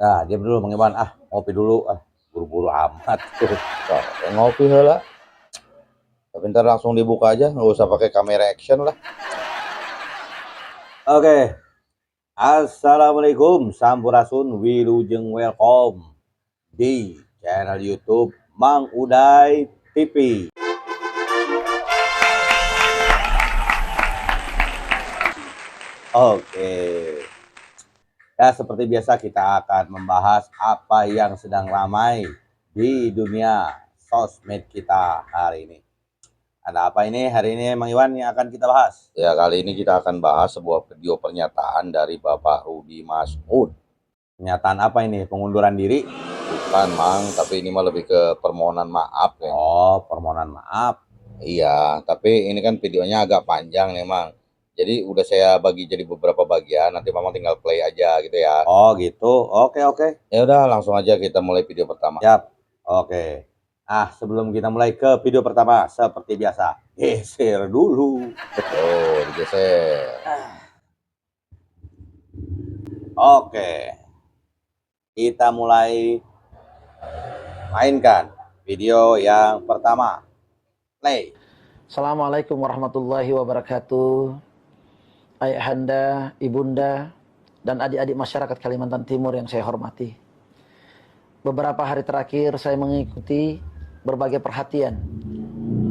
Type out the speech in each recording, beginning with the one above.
Nah, diam dulu Mang Iwan, ngopi dulu, buru-buru amat. Wah, ya ngopi heula. Tapi ntar langsung dibuka aja, nggak usah pakai kamera action lah. Oke, assalamualaikum, sampurasun, wilujeng welcome di channel YouTube Mang Uday TV. Oke, ya seperti biasa kita akan membahas apa yang sedang ramai di dunia sosmed kita hari ini. Ada apa ini hari ini Mang Iwan yang akan kita bahas? Ya, kali ini kita akan bahas sebuah video pernyataan dari Bapak Rudi Masmud. Pernyataan apa ini? Pengunduran diri? Bukan, Mang, tapi ini mah lebih ke permohonan maaf ya. Oh, permohonan maaf. Iya, tapi ini kan videonya agak panjang nih, Mang. Jadi udah saya bagi jadi beberapa bagian, nanti Mamang tinggal play aja gitu ya. Oh gitu, oke. Ya udah, langsung aja kita mulai video pertama. Siap, oke. Sebelum kita mulai ke video pertama, seperti biasa, geser dulu. Oh, digeser. Oke, kita mulai mainkan video yang pertama. Play. Assalamualaikum warahmatullahi wabarakatuh. Ayahanda, ibunda, dan adik-adik masyarakat Kalimantan Timur yang saya hormati. Beberapa hari terakhir saya mengikuti berbagai perhatian,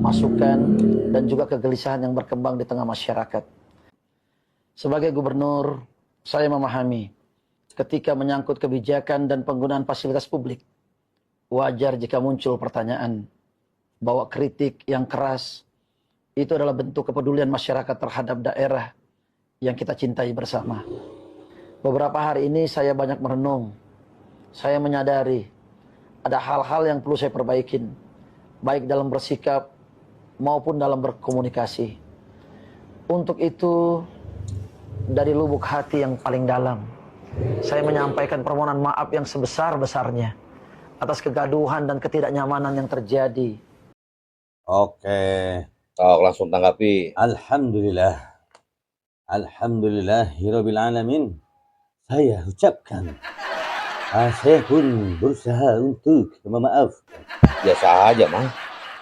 masukan, dan juga kegelisahan yang berkembang di tengah masyarakat. Sebagai gubernur, saya memahami ketika menyangkut kebijakan dan penggunaan fasilitas publik, wajar jika muncul pertanyaan bahwa kritik yang keras itu adalah bentuk kepedulian masyarakat terhadap daerah yang kita cintai bersama. Beberapa hari ini saya banyak merenung. Saya menyadari ada hal-hal yang perlu saya perbaikin, baik dalam bersikap maupun dalam berkomunikasi. Untuk itu, dari lubuk hati yang paling dalam, saya menyampaikan permohonan maaf yang sebesar-besarnya atas kegaduhan dan ketidaknyamanan yang terjadi. Oke, Langsung tanggapi. Alhamdulillahirabbil alamin. Saya ucapkan, saya pun berusaha untuk memaafkan. Biasa aja, Mang.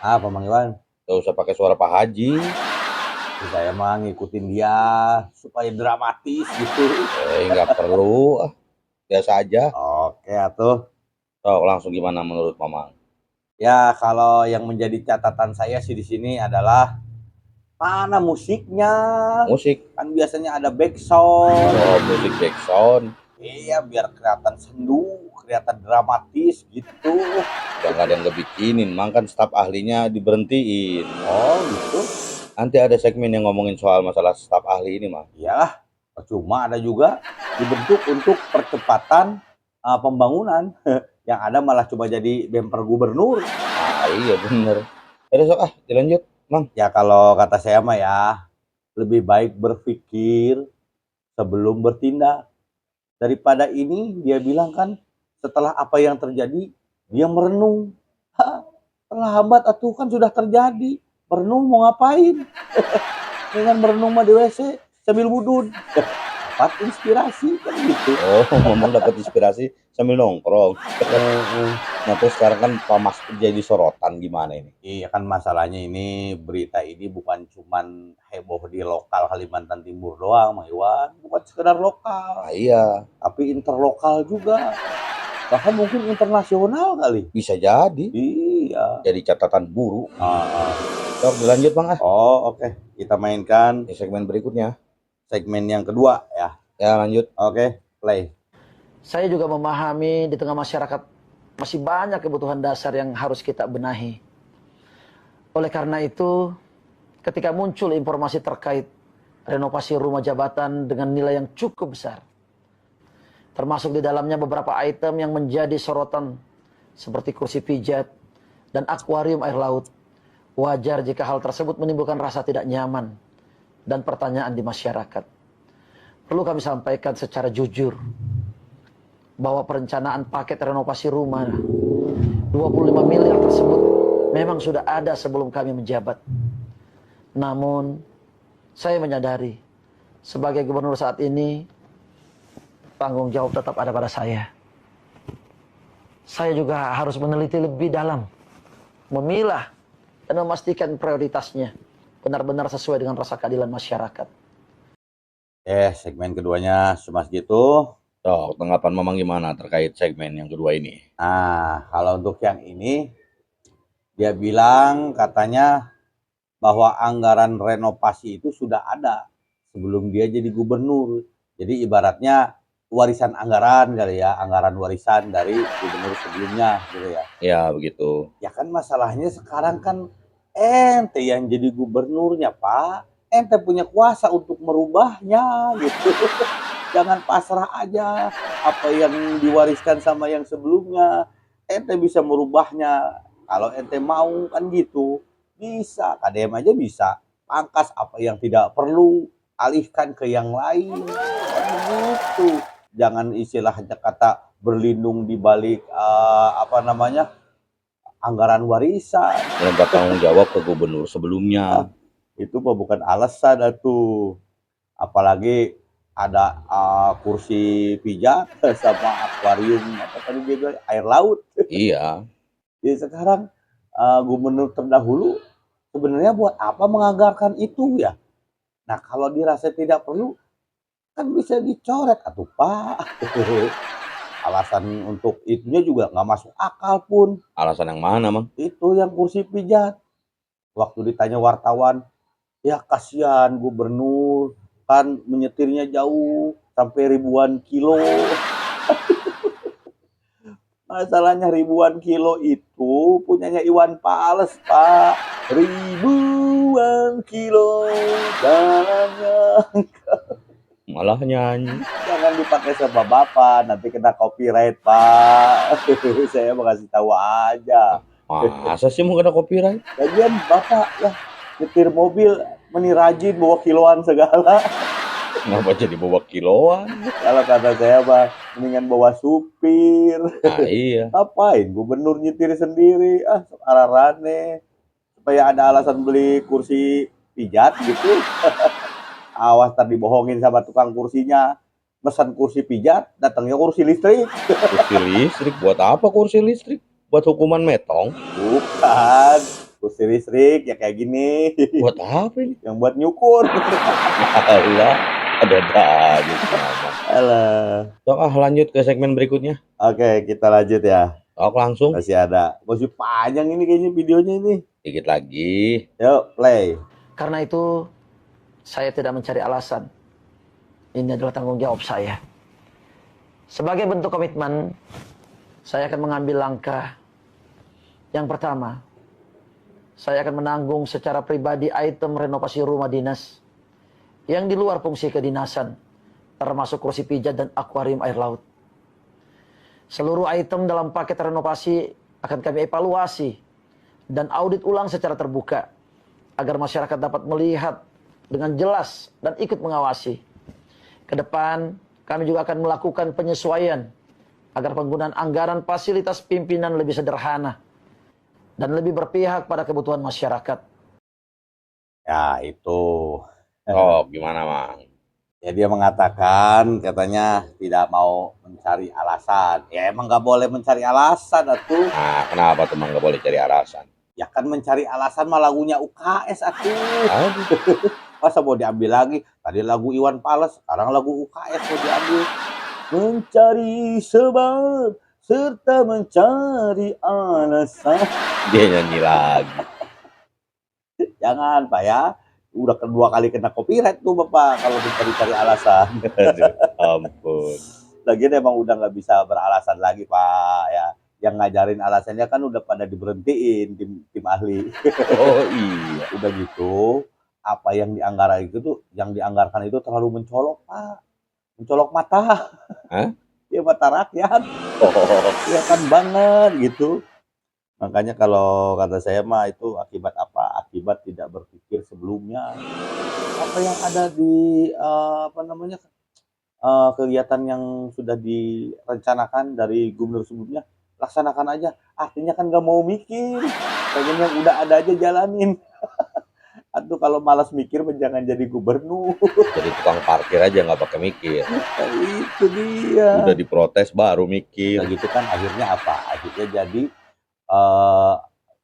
Apa Mang Iwan? Gak usah pakai suara Pak Haji. Saya mah ngikutin dia supaya dramatis gitu. Nggak perlu. Biasa aja. Oke atuh. Langsung gimana menurut Mamang? Ya kalau yang menjadi catatan saya sih di sini adalah mana musiknya. Musik. Kan biasanya ada backsound. Oh, musik backsound. Iya, biar kelihatan sendu, kelihatan dramatis gitu. Udah nggak ada yang ngebikinin, Mang, kan staf ahlinya diberhentiin. Oh gitu. Nanti ada segmen yang ngomongin soal masalah staf ahli ini, Mang. Iyalah, cuma ada juga dibentuk untuk percepatan pembangunan. Yang ada malah cuma jadi bemper gubernur. Iya bener. Sok dilanjut, Mang. Ya kalau kata saya mah ya, lebih baik berpikir sebelum bertindak. Daripada ini dia bilang kan setelah apa yang terjadi dia merenung. Terlambat atuh kan sudah terjadi. Merenung mau ngapain? Dengan merenung mah di WC sambil wudhu. Dapat inspirasi kan gitu. Oh, ngomong dapat inspirasi sambil nongkrong. Nah terus sekarang kan Pak Masud jadi sorotan gimana ini? Iya kan masalahnya ini berita ini bukan cuman heboh di lokal Kalimantan Timur doang, Mang Iwan. Bukan sekedar lokal. Iya. Tapi interlokal juga. Bahkan mungkin internasional kali. Bisa jadi. Iya. Jadi catatan buruk. Sok dilanjut, Bang. Oh oke. Kita mainkan di segmen berikutnya. Segmen yang kedua ya. Ya lanjut. Oke, play. Saya juga memahami di tengah masyarakat masih banyak kebutuhan dasar yang harus kita benahi. Oleh karena itu, ketika muncul informasi terkait renovasi rumah jabatan dengan nilai yang cukup besar, termasuk di dalamnya beberapa item yang menjadi sorotan seperti kursi pijat dan akuarium air laut, wajar jika hal tersebut menimbulkan rasa tidak nyaman dan pertanyaan di masyarakat. Perlu kami sampaikan secara jujur bahwa perencanaan paket renovasi rumah 25 miliar tersebut memang sudah ada sebelum kami menjabat. Namun, saya menyadari sebagai gubernur saat ini, tanggung jawab tetap ada pada saya. saya juga harus meneliti lebih dalam, memilah dan memastikan prioritasnya benar-benar sesuai dengan rasa keadilan masyarakat. Segmen keduanya cuma segitu. Sok, tanggapan Mamang gimana terkait segmen yang kedua ini? Nah, kalau untuk yang ini, dia bilang katanya bahwa anggaran renovasi itu sudah ada sebelum dia jadi gubernur. Jadi ibaratnya warisan anggaran kali ya, anggaran warisan dari gubernur sebelumnya gitu ya. Ya, begitu. Ya kan masalahnya sekarang kan ente yang jadi gubernurnya, Pak. Ente punya kuasa untuk merubahnya gitu. Jangan pasrah aja apa yang diwariskan sama yang sebelumnya. Ente bisa merubahnya. Kalau ente mau kan gitu. Bisa, KDM aja bisa. Pangkas apa yang tidak perlu, alihkan ke yang lain. Kan begitu. Jangan istilahnya kata berlindung di balik anggaran warisan. Melempar tanggung jawab ke gubernur sebelumnya. Itu mah bukan alasan atuh. Apalagi ada kursi pijat sama akuarium apa tadi dia bilang air laut. Iya. Jadi sekarang gubernur terdahulu sebenarnya buat apa menganggarkan itu ya? Nah kalau dirasa tidak perlu kan bisa dicoret atuh Pak. Alasan untuk itunya juga nggak masuk akal pun. Alasan yang mana, Mang? Itu yang kursi pijat. Waktu ditanya wartawan, ya kasihan gubernur kan menyetirnya jauh sampai ribuan kilo. Masalahnya ribuan kilo itu punyanya Iwan Fals, Pak. Ribuan kilo jalannya. Malah nyanyi. Jangan dipakai sama bapak, nanti kena copyright, Pak. Saya mau kasih tahu aja. Masa sih mau kena copyright? Lagian bapak ya nyetir mobil menirajin bawa kiloan segala. Kenapa jadi bawa kiloan? Kalau kata saya mah mendingan bawa supir. Nah, iya. Ngapain gubernur nyetir sendiri? Ararane supaya ada alasan beli kursi pijat gitu. Awas tadi dibohongin sama tukang kursinya. Pesan kursi pijat, datangnya kursi listrik. Kursi listrik buat apa kursi listrik? Buat hukuman metong? Bukan. Kursi listrik ya kayak gini. Buat apa ini? Yang buat nyukur. Alah, ada aja sama. Alah. Sok lanjut ke segmen berikutnya. Oke, kita lanjut ya. Sok langsung. Masih ada. Masih panjang ini kayaknya videonya ini. Dikit lagi. Yuk, play. Karena itu, saya tidak mencari alasan. Ini adalah tanggung jawab saya. Sebagai bentuk komitmen, saya akan mengambil langkah. Yang pertama, saya akan menanggung secara pribadi item renovasi rumah dinas yang di luar fungsi kedinasan, termasuk kursi pijat dan akuarium air laut. Seluruh item dalam paket renovasi akan kami evaluasi dan audit ulang secara terbuka, agar masyarakat dapat melihat dengan jelas dan ikut mengawasi. Ke depan, kami juga akan melakukan penyesuaian agar penggunaan anggaran fasilitas pimpinan lebih sederhana dan lebih berpihak pada kebutuhan masyarakat. Ya, itu. Oh, gimana, Mang? Ya, dia mengatakan katanya tidak mau mencari alasan. Ya, emang nggak boleh mencari alasan, atuh. Nah, kenapa tuh Mang nggak boleh cari alasan? Ya kan mencari alasan mah lagunya UKS, atuh. Aduh. Masa mau diambil lagi? Tadi lagu Iwan Fals, sekarang lagu UKS mau diambil. Mencari sebab serta mencari alasan. Dia nyanyi lagi. Jangan Pak ya. Udah kedua kali kena copyright tuh Bapak kalau mencari-cari alasan. Aduh, ampun. Lagian emang udah nggak bisa beralasan lagi Pak ya. Yang ngajarin alasannya kan udah pada diberhentiin tim ahli. Oh iya. Udah gitu, apa yang dianggarkan itu terlalu mencolok Pak. Mencolok mata. Hah? Ya mata rakyat. Oh, Kelihatan banget gitu. Makanya kalau kata saya mah itu akibat apa? Akibat tidak berpikir sebelumnya. Apa yang ada di kegiatan yang sudah direncanakan dari gubernur sebelumnya, laksanakan aja. Artinya kan nggak mau mikir. Pengen yang udah ada aja jalanin. Aduh kalau malas mikir mah jangan jadi gubernur. Jadi tukang parkir aja nggak pakai mikir. Nah, itu dia. Udah diprotes baru Nah mikir. gitu kan akhirnya apa? Akhirnya jadi eh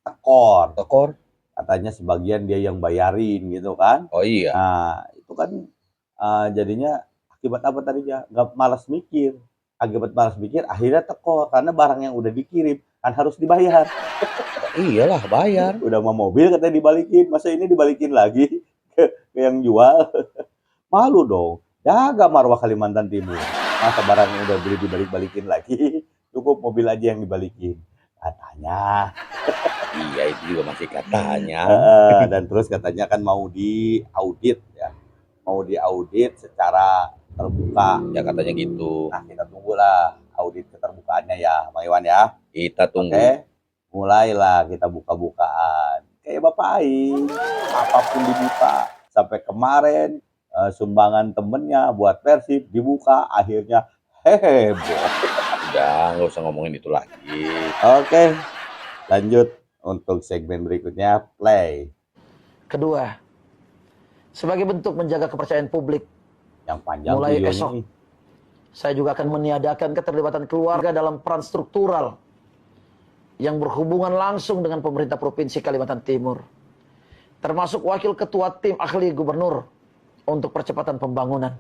tekor. Tekor. Katanya sebagian dia yang bayarin gitu kan. Oh iya. Nah itu kan jadinya akibat apa tadinya? Nggak malas mikir. Akibat malas mikir akhirnya tekor karena barang yang udah dikirim kan harus dibayar. Iyalah bayar. Udah mau mobil katanya dibalikin, masa ini dibalikin lagi ke yang jual. Malu dong, jaga marwah Kalimantan Timur. Masa barang yang udah beli dibalik-balikin lagi, cukup mobil aja yang dibalikin. Katanya. Iya itu juga masih katanya. Dan terus katanya kan mau diaudit ya. Mau diaudit secara terbuka. Ya katanya gitu. Nah kita tunggulah audit keterbukaannya ya Bang Iwan ya. Kita tunggu. Oke, mulailah kita buka-bukaan. Kayak Bapak Aing, apapun dibuka. Sampai kemarin sumbangan temennya buat Persib dibuka, akhirnya heboh. Udah nggak usah ngomongin itu lagi. Oke, lanjut untuk segmen berikutnya, play. Kedua, sebagai bentuk menjaga kepercayaan publik, Yang panjang mulai videonya esok nih. saya juga akan meniadakan keterlibatan keluarga dalam peran struktural yang berhubungan langsung dengan pemerintah Provinsi Kalimantan Timur, termasuk wakil ketua tim ahli gubernur untuk percepatan pembangunan.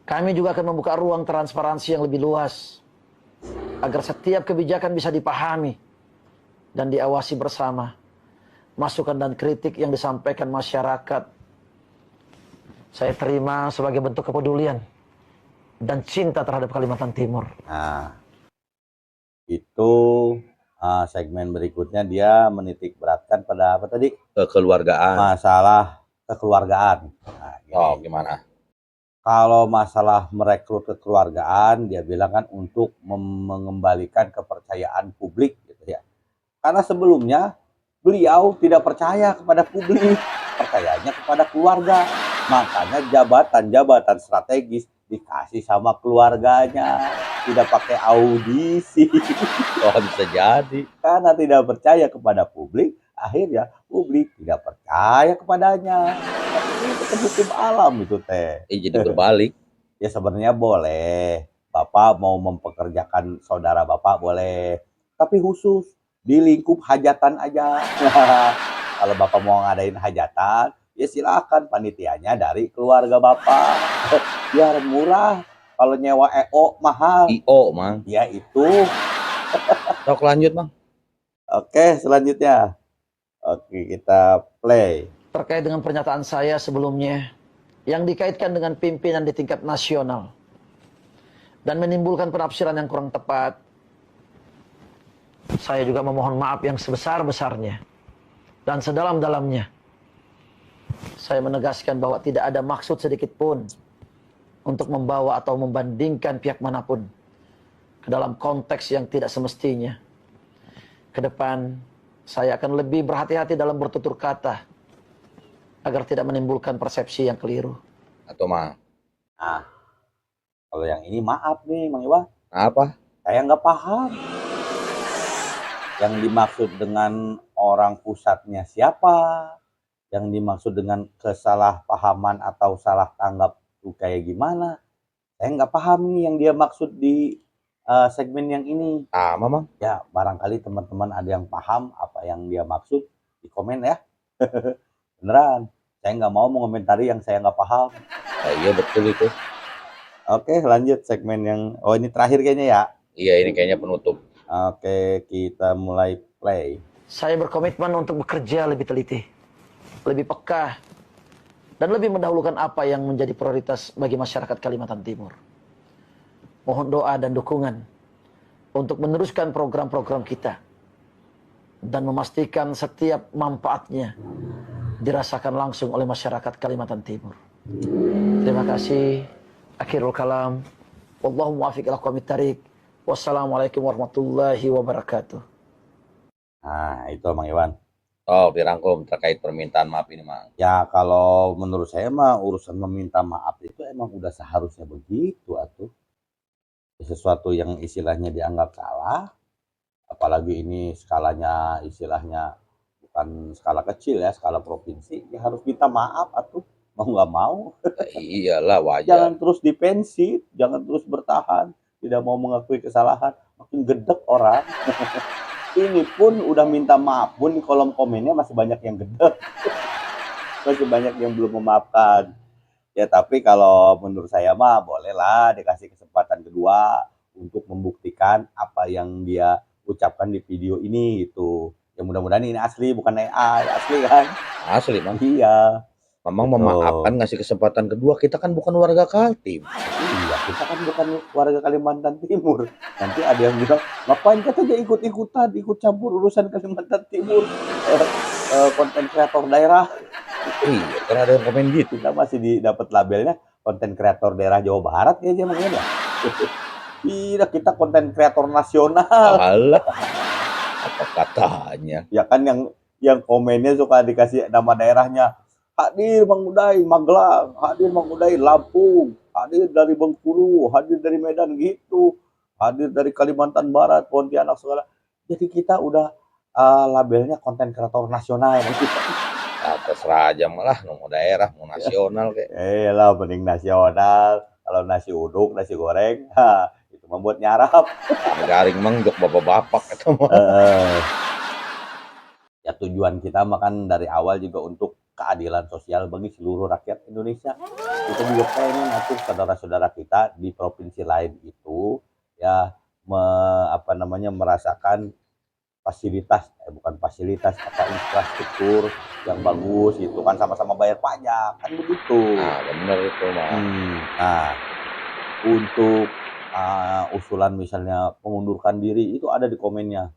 Kami juga akan membuka ruang transparansi yang lebih luas, agar setiap kebijakan bisa dipahami dan diawasi bersama. Masukan dan kritik yang disampaikan masyarakat saya terima sebagai bentuk kepedulian dan cinta terhadap Kalimantan Timur. Nah, itu segmen berikutnya dia menitik beratkan pada apa tadi? Kekeluargaan. Masalah kekeluargaan. Nah, Oh gimana? kalau masalah merekrut kekeluargaan, dia bilang kan untuk mengembalikan kepercayaan publik gitu ya. Karena sebelumnya beliau tidak percaya kepada publik, percayanya kepada keluarga. Makanya jabatan-jabatan strategis dikasih sama keluarganya, tidak pakai audisi. Oh bisa jadi. Karena tidak percaya kepada publik, akhirnya publik tidak percaya kepadanya. Itu kan hukum alam itu teh. Jadi berbalik. Ya sebenarnya boleh, Bapak mau mempekerjakan saudara Bapak boleh, tapi khusus di lingkup hajatan aja. Kalau Bapak mau ngadain hajatan, ya silakan panitianya dari keluarga Bapak. Biar murah. Kalau nyewa EO mahal. IO mang. Ya itu. Sok lanjut mang. Oke, selanjutnya. Oke, kita play. Terkait dengan pernyataan saya sebelumnya yang dikaitkan dengan pimpinan di tingkat nasional dan menimbulkan penafsiran yang kurang tepat, saya juga memohon maaf yang sebesar-besarnya dan sedalam-dalamnya. Saya menegaskan bahwa tidak ada maksud sedikit pun untuk membawa atau membandingkan pihak manapun ke dalam konteks yang tidak semestinya. Ke depan, saya akan lebih berhati-hati dalam bertutur kata agar tidak menimbulkan persepsi yang keliru. Atau mang? Nah, kalau yang ini maaf nih, Mang Iwan. Apa? Saya nggak paham. Yang dimaksud dengan orang pusatnya siapa? Yang dimaksud dengan kesalahpahaman atau salah tanggap itu kayak gimana? Saya nggak paham nih yang dia maksud di segmen yang ini. Sama mang? Ya, barangkali teman-teman ada yang paham apa yang dia maksud, di komen ya. Beneran, saya nggak mau mengomentari yang saya nggak paham. Iya betul itu. Oke, lanjut segmen yang, oh ini terakhir kayaknya ya. Iya ini kayaknya penutup. Oke, kita mulai play. Saya berkomitmen untuk bekerja lebih teliti, lebih peka, dan lebih mendahulukan apa yang menjadi prioritas bagi masyarakat Kalimantan Timur. Mohon doa dan dukungan untuk meneruskan program-program kita dan memastikan setiap manfaatnya dirasakan langsung oleh masyarakat Kalimantan Timur. Terima kasih. Akhirul kalam. Wallahu muwaffiq ila aqwamit thariq. Wassalamualaikum warahmatullahi wabarakatuh. Nah, itu Mang Iwan. Oh dirangkum terkait permintaan maaf ini mang. Ya kalau menurut saya mah urusan meminta maaf itu emang udah seharusnya begitu atuh. Sesuatu yang istilahnya dianggap salah, apalagi ini skalanya istilahnya bukan bukan skala kecil ya, skala provinsi, ya harus minta maaf atuh, mau nggak mau. Iyalah wajar. Jangan terus defensif, jangan terus bertahan, tidak mau mengakui kesalahan, makin gedek orang. Ini pun udah minta maaf pun di kolom komennya masih banyak yang gedek, masih banyak yang belum memaafkan. Ya tapi kalau menurut saya mah bolehlah dikasih kesempatan kedua untuk membuktikan apa yang dia ucapkan di video ini gitu. Ya mudah-mudahan ini asli bukan AI, asli kan? Asli, Mang. Iya, Mamang betul. memaafkan ngasih kesempatan kedua, kita kan bukan warga Kaltim. Iya, kita kan bukan warga Kalimantan Timur. Nanti ada yang bilang, ngapain katanya ikut-ikutan, ikut campur urusan Kalimantan Timur, konten kreator daerah. Iya, karena ada yang komen gitu. Kita masih dapat labelnya konten kreator daerah Jawa Barat ya emangnya ya. Tidak, kita konten kreator nasional. Alah, apa katanya? Ya kan yang komennya suka dikasih nama daerahnya. Hadir Mang Uday Magelang, hadir Mang Uday Lampung, hadir dari Bengkulu, hadir dari Medan gitu, hadir dari Kalimantan Barat, Pontianak segala. Jadi kita udah labelnya konten kreator nasional. Terserah aja malah mau daerah, mau nasional kayak. Lah mending nasional. Kalau nasi uduk, nasi goreng, itu membuat nyarap. Garing Mang jok bapak-bapak itu mah. Ya tujuan kita makan dari awal juga untuk keadilan sosial bagi seluruh rakyat Indonesia. Kita juga pengen atur saudara-saudara kita di provinsi lain itu ya merasakan fasilitas bukan fasilitas infrastruktur yang bagus gitu kan, sama-sama bayar pajak kan begitu. Nah, bener itu mah. Nah, untuk usulan misalnya mengundurkan diri itu ada di komennya.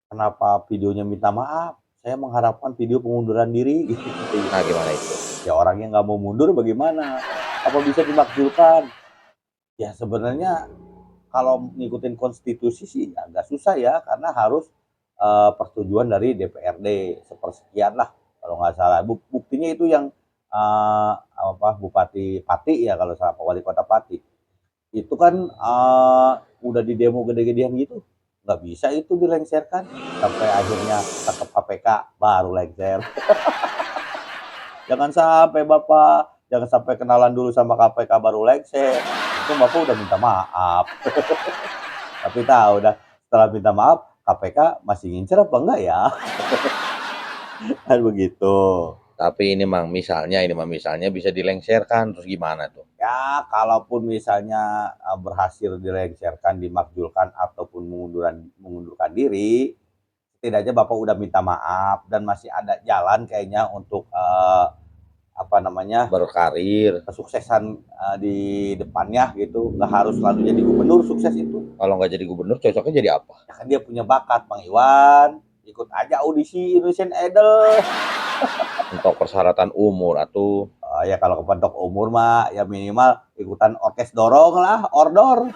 Kenapa videonya minta maaf? Saya mengharapkan video pengunduran diri gitu. Nah, gimana itu? Ya orangnya nggak mau mundur bagaimana? Apa bisa dimakzulkan? Ya sebenarnya kalau ngikutin konstitusi sih agak susah ya, karena harus persetujuan dari DPRD sepersekian lah kalau nggak salah. Buktinya itu yang Bupati Pati ya kalau salah, Wali Kota Pati itu kan udah di demo gede-gedean gitu, nggak bisa itu dilengsarkan sampai akhirnya tangkap KPK baru lengser. Jangan sampai kenalan dulu sama KPK baru lengser, itu Bapak udah minta maaf. Tapi tahu udah setelah minta maaf KPK masih ngincer apa enggak ya? Kan begitu. Tapi ini Mang, misalnya bisa dilengsarkan terus gimana tuh? Ya, kalaupun misalnya berhasil dilengsarkan, dimakzulkan ataupun mengundurkan diri, setidaknya Bapak udah minta maaf dan masih ada jalan kayaknya untuk Berkarir. kesuksesan di depannya gitu. Nggak harus selalu jadi gubernur sukses itu. Kalau nggak jadi gubernur cocoknya jadi apa? Ya kan dia punya bakat, Bang Iwan. Ikut aja audisi Indonesian Idol. Untuk persyaratan umur atau Ya kalau kepentok umur mah ya minimal ikutan orkes dorong lah, ordor.